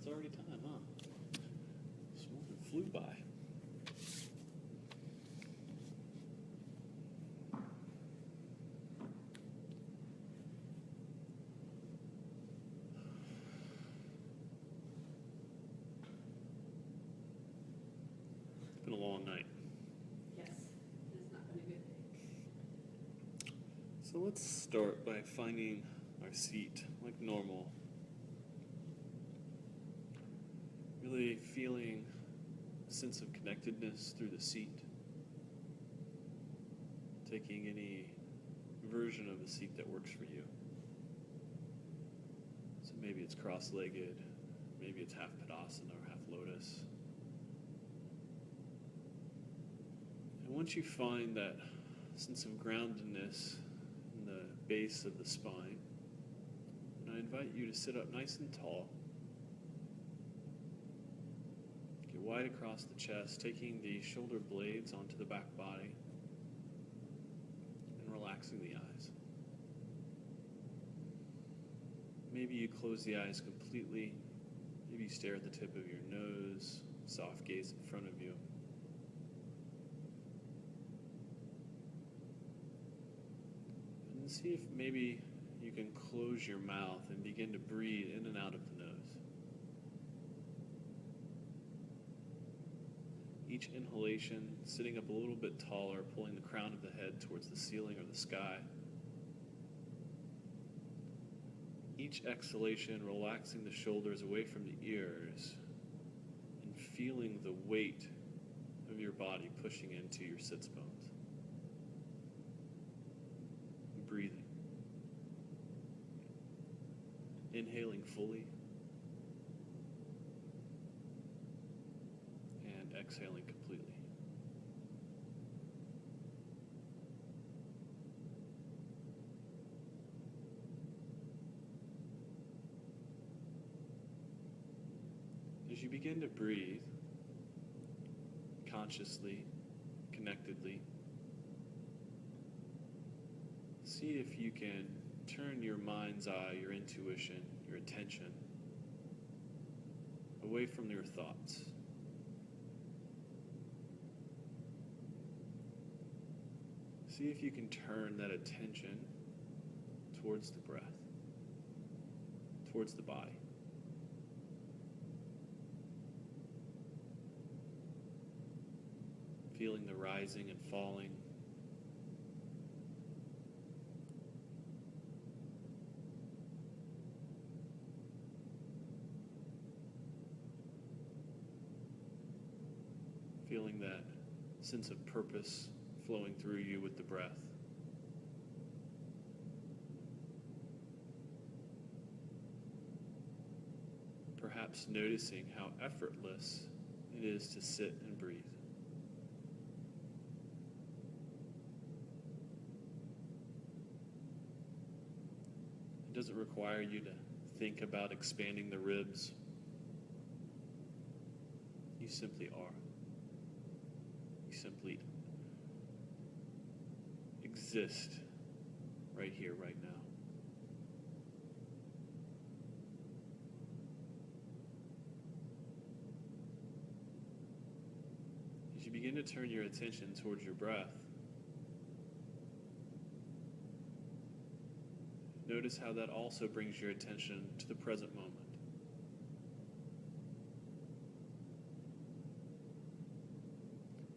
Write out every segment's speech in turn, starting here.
it's already time, huh? This morning flew by. It's been a long night. Yes, it has not been a good day. So let's start by finding our seat like normal. Really feeling a sense of connectedness through the seat. Taking any version of the seat that works for you. So maybe it's cross-legged, maybe it's half Padasana or half Lotus. And once you find that sense of groundedness in the base of the spine, and I invite you to sit up nice and tall. Get wide across the chest, taking the shoulder blades onto the back body and relaxing the eyes. Maybe you close the eyes completely. Maybe you stare at the tip of your nose, soft gaze in front of you. And see if maybe you can close your mouth and begin to breathe in and out of the nose. Each inhalation, sitting up a little bit taller, pulling the crown of the head towards the ceiling or the sky. Each exhalation, relaxing the shoulders away from the ears and feeling the weight of your body pushing into your sits bones. And breathing. Inhaling fully and exhaling completely. As you begin to breathe consciously, connectedly, see if you can turn your mind's eye, your intuition, your attention away from your thoughts. See if you can turn that attention towards the breath, towards the body. Feeling the rising and falling. Feeling that sense of purpose flowing through you with the breath. Perhaps noticing how effortless it is to sit and breathe. It doesn't require you to think about expanding the ribs. You simply are. You simply exist right here, right now. As you begin to turn your attention towards your breath, notice how that also brings your attention to the present moment.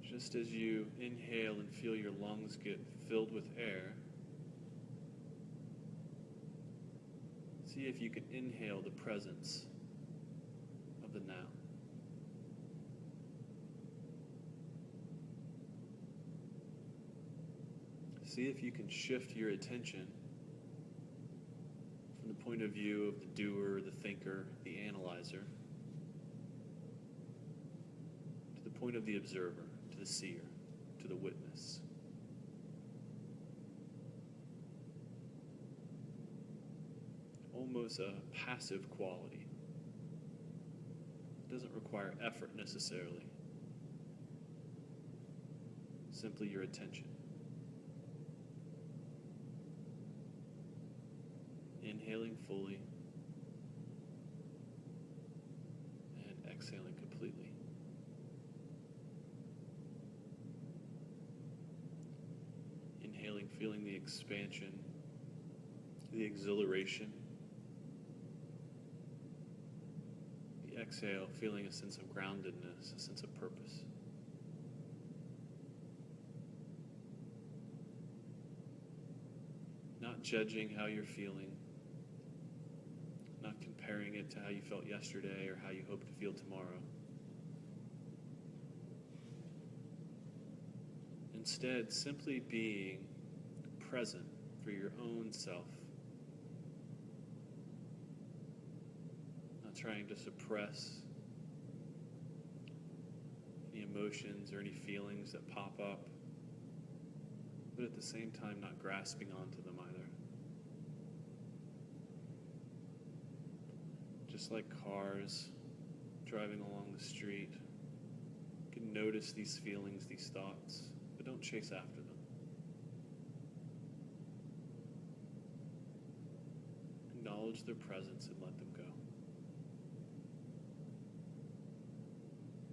Just as you inhale and feel your lungs get filled with air, see if you can inhale the presence of the now. See if you can shift your attention from the point of view of the doer, the thinker, the analyzer, to the point of the observer, to the seer, to the witness. Almost a passive quality. It doesn't require effort necessarily. Simply your attention. Inhaling fully exhaling completely. Inhaling, feeling the expansion, the exhilaration. The exhale, feeling a sense of groundedness, a sense of purpose. Not judging how you're feeling, not comparing it to how you felt yesterday or how you hope to feel tomorrow. Instead, simply being present for your own self. Not trying to suppress any emotions or any feelings that pop up, but at the same time not grasping onto them either. Just like cars driving along the street, you can notice these feelings, these thoughts, but don't chase after them. Acknowledge their presence and let them go.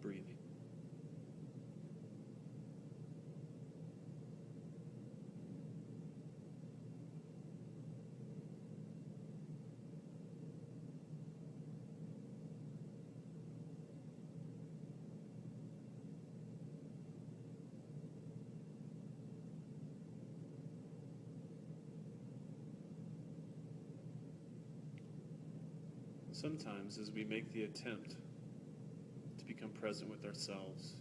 Breathing. Sometimes, as we make the attempt to become present with ourselves,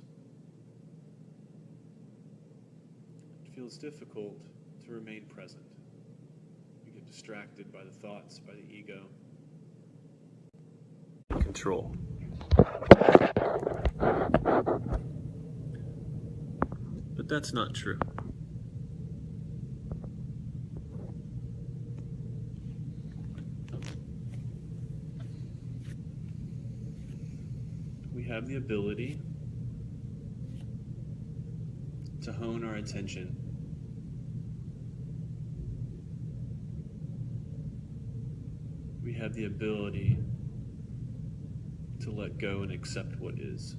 it feels difficult to remain present. We get distracted by the thoughts, by the ego. Control. But that's not true. We have the ability to hone our attention we have the ability to let go and accept what is.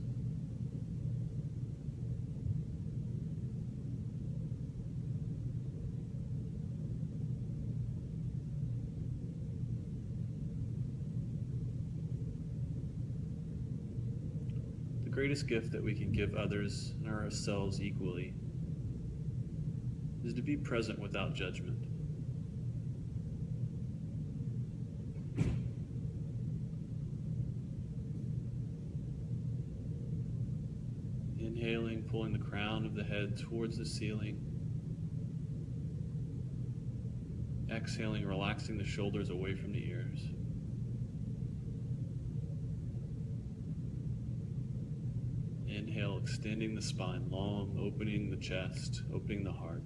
The greatest gift that we can give others and ourselves equally is to be present without judgment. Inhaling, pulling the crown of the head towards the ceiling. Exhaling, relaxing the shoulders away from the ears. Inhale, extending the spine long, opening the chest, opening the heart.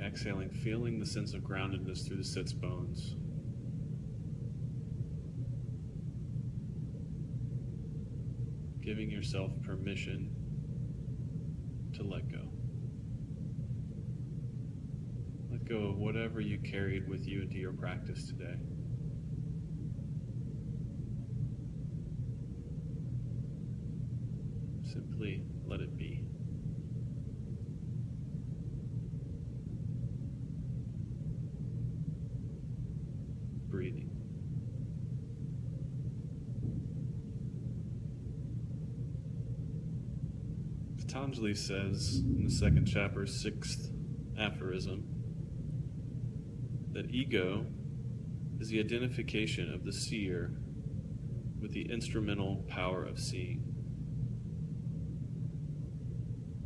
Exhaling, feeling the sense of groundedness through the sits bones. Giving yourself permission to let go. Let go of whatever you carried with you into your practice today. Simply let it be. Breathing. Patanjali says in the second chapter, 6th aphorism, that ego is the identification of the seer with the instrumental power of seeing.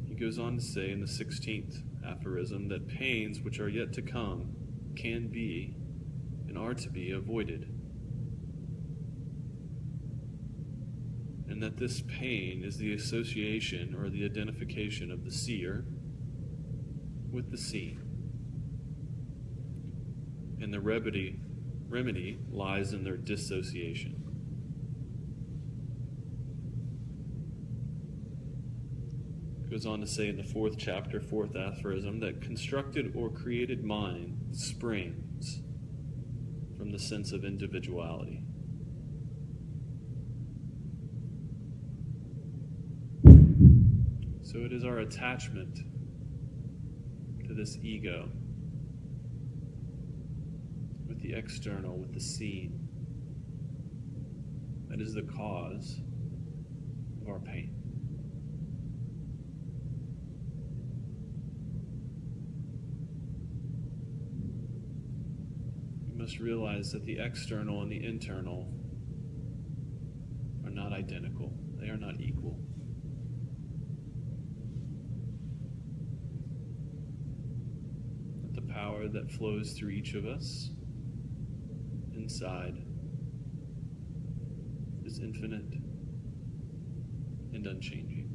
He goes on to say in the 16th aphorism that pains which are yet to come can be and are to be avoided. And that this pain is the association or the identification of the seer with the seen. And the remedy lies in their dissociation. It goes on to say in the 4th chapter, 4th aphorism, that constructed or created mind springs from from the sense of individuality. So it is our attachment to this ego, with the external, with the seen, that is the cause of our pain. We must realize that the external and the internal are not identical. They are not equal. That the power that flows through each of us inside is infinite and unchanging.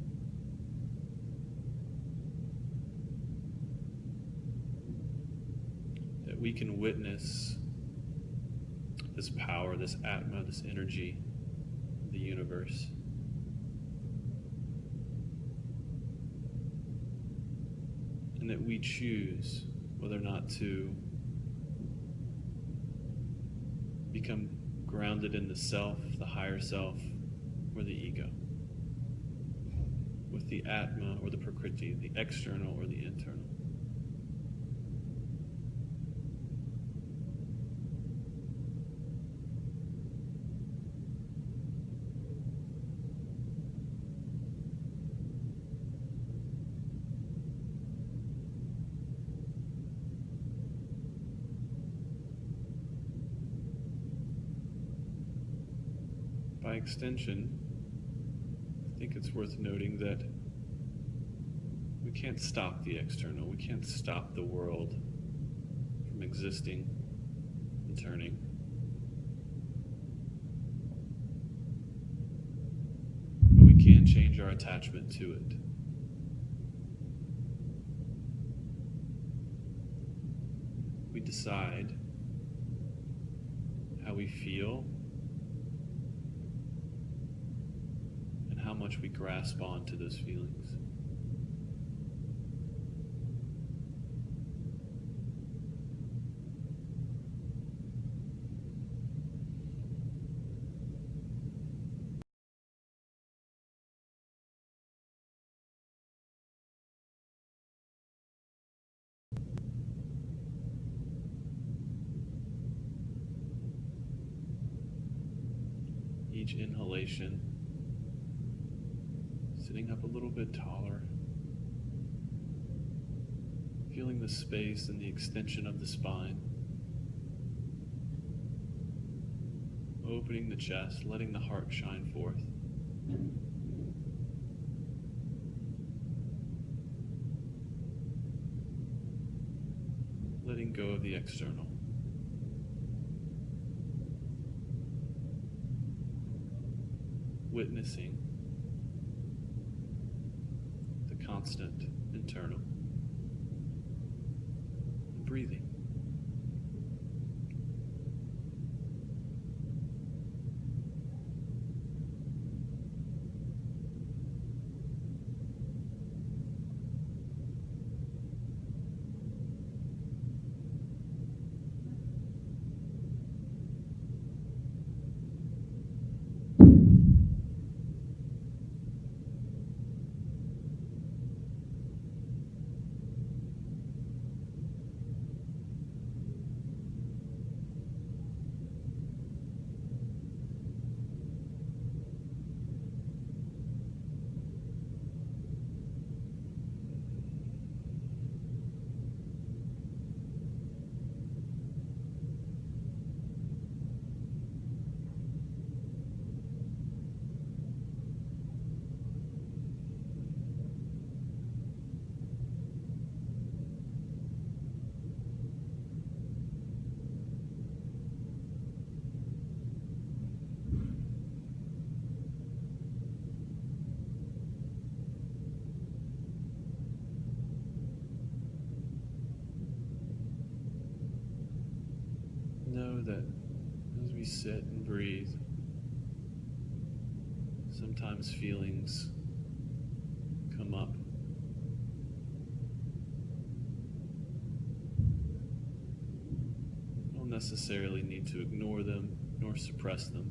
That we can witness this power, this Atma, this energy of the universe. And that we choose whether or not to become grounded in the self, the higher self, or the ego. With the Atma or the Prakriti, the external or the internal. By extension, I think it's worth noting that we can't stop the external. We can't stop the world from existing and turning. But we can change our attachment to it. We decide how we feel, how much we grasp on to those feelings. Each inhalation, sitting up a little bit taller, feeling the space and the extension of the spine, opening the chest, letting the heart shine forth. Letting go of the external. Witnessing the constant internal. Breathing. Know that as we sit and breathe, sometimes feelings come up. necessarily need to ignore them nor suppress them.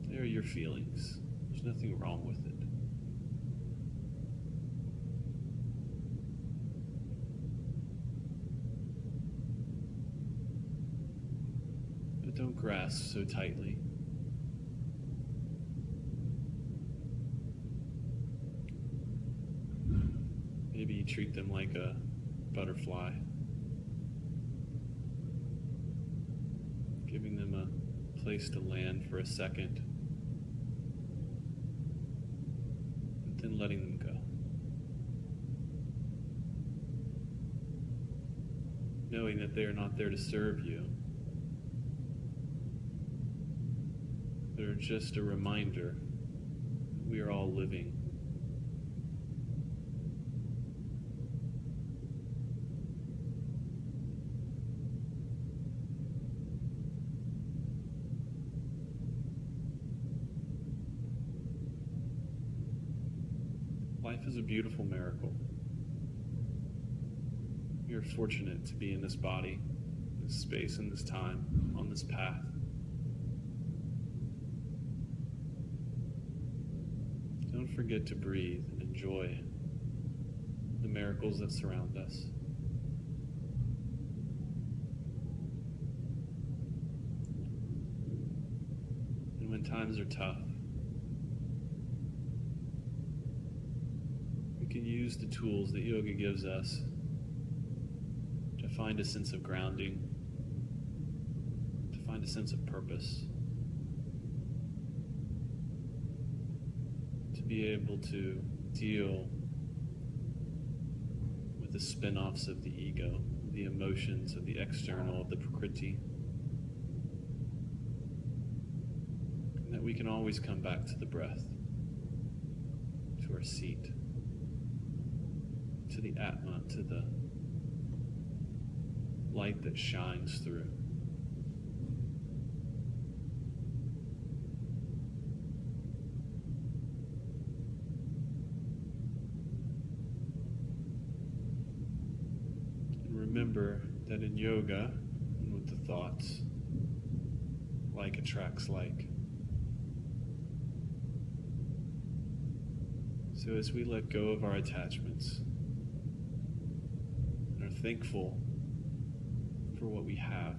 They are your feelings. There's nothing wrong with it. But don't grasp so tightly. Maybe you treat them like a butterfly, giving them a place to land for a second, but then letting them go. Knowing that they are not there to serve you. They're just a reminder that we are all living. Life is a beautiful miracle. We are fortunate to be in this body, this space, and this time, on this path. Don't forget to breathe and enjoy the miracles that surround us. And when times are tough, we can use the tools that yoga gives us to find a sense of grounding, to find a sense of purpose, to be able to deal with the spin-offs of the ego, the emotions of the external, of the prakriti, and that we can always come back to the breath, to our seat, to the Atma, to the light that shines through. And remember that in yoga, and with the thoughts, like attracts like. So as we let go of our attachments, are thankful for what we have,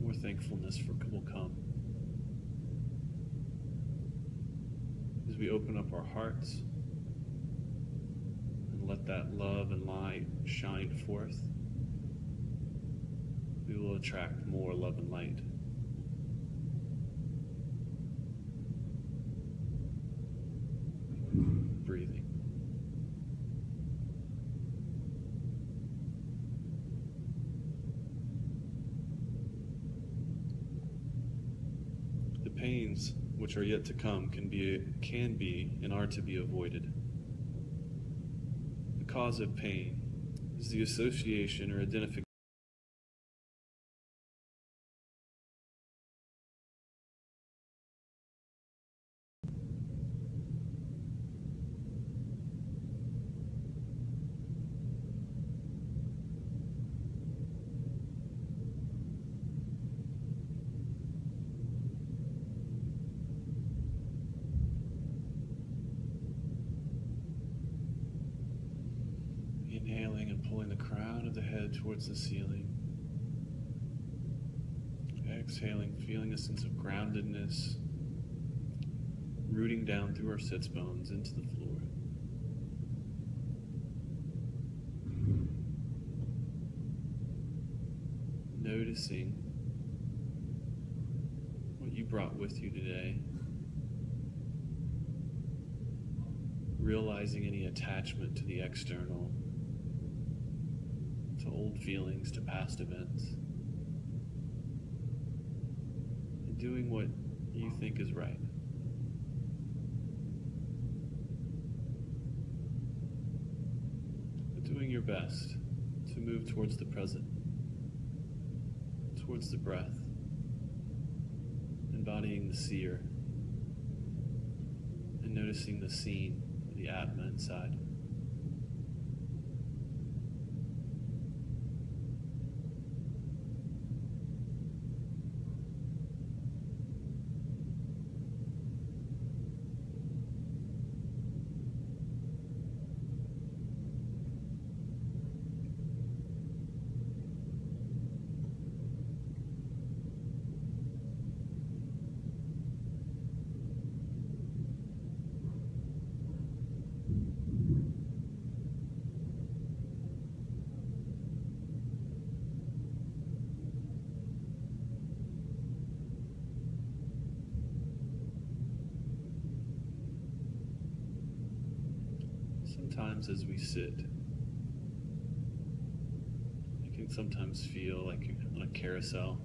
more thankfulness will come. As we open up our hearts and let that love and light shine forth, we will attract more love and light. Breathing. Pains which are yet to come can be and are to be avoided. The cause of pain is the association or identification inhaling and pulling the crown of the head towards the ceiling. Exhaling, feeling a sense of groundedness, rooting down through our sits bones into the floor. Noticing what you brought with you today. Realizing any attachment to the external, to old feelings, to past events. And doing what you think is right. But doing your best to move towards the present, towards the breath, embodying the seer, and noticing the scene, the Atma inside. Sometimes as we sit, you can sometimes feel like you're on a carousel.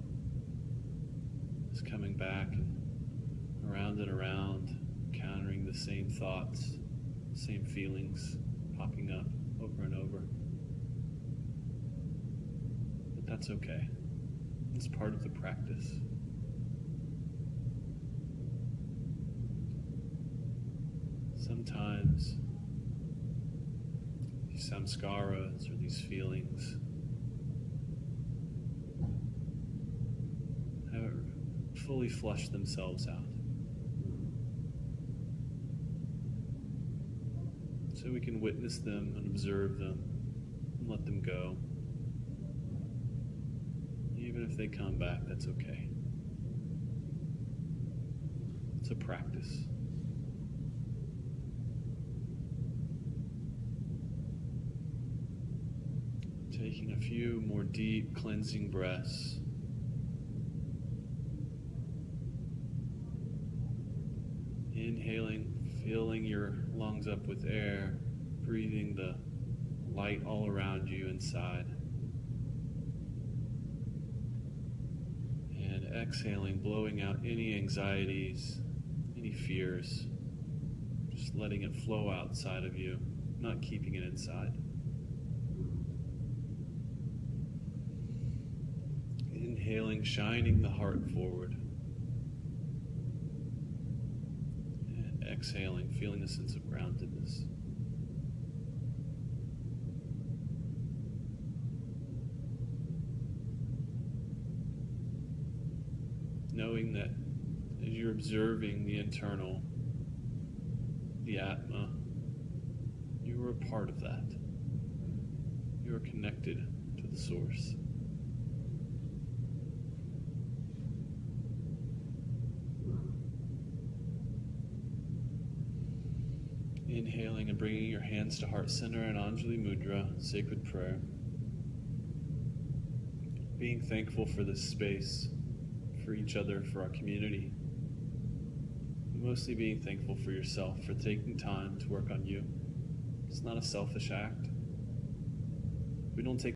It's coming back and around, encountering the same thoughts, same feelings popping up over and over. But that's okay. It's part of the practice. Sometimes these samskaras or these feelings haven't fully flushed themselves out. So we can witness them and observe them and let them go. Even if they come back, that's okay. It's a practice. Taking a few more deep cleansing breaths. Inhaling, filling your lungs up with air, breathing the light all around you inside. And exhaling, blowing out any anxieties, any fears, just letting it flow outside of you, not keeping it inside. Inhaling, shining the heart forward. And exhaling, feeling a sense of groundedness. Knowing that as you're observing the internal, the Atma, you are a part of that. You are connected to the Source. Inhaling and bringing your hands to heart center and Anjali Mudra, sacred prayer. Being thankful for this space, for each other, for our community. But mostly being thankful for yourself, for taking time to work on you. It's not a selfish act. We don't take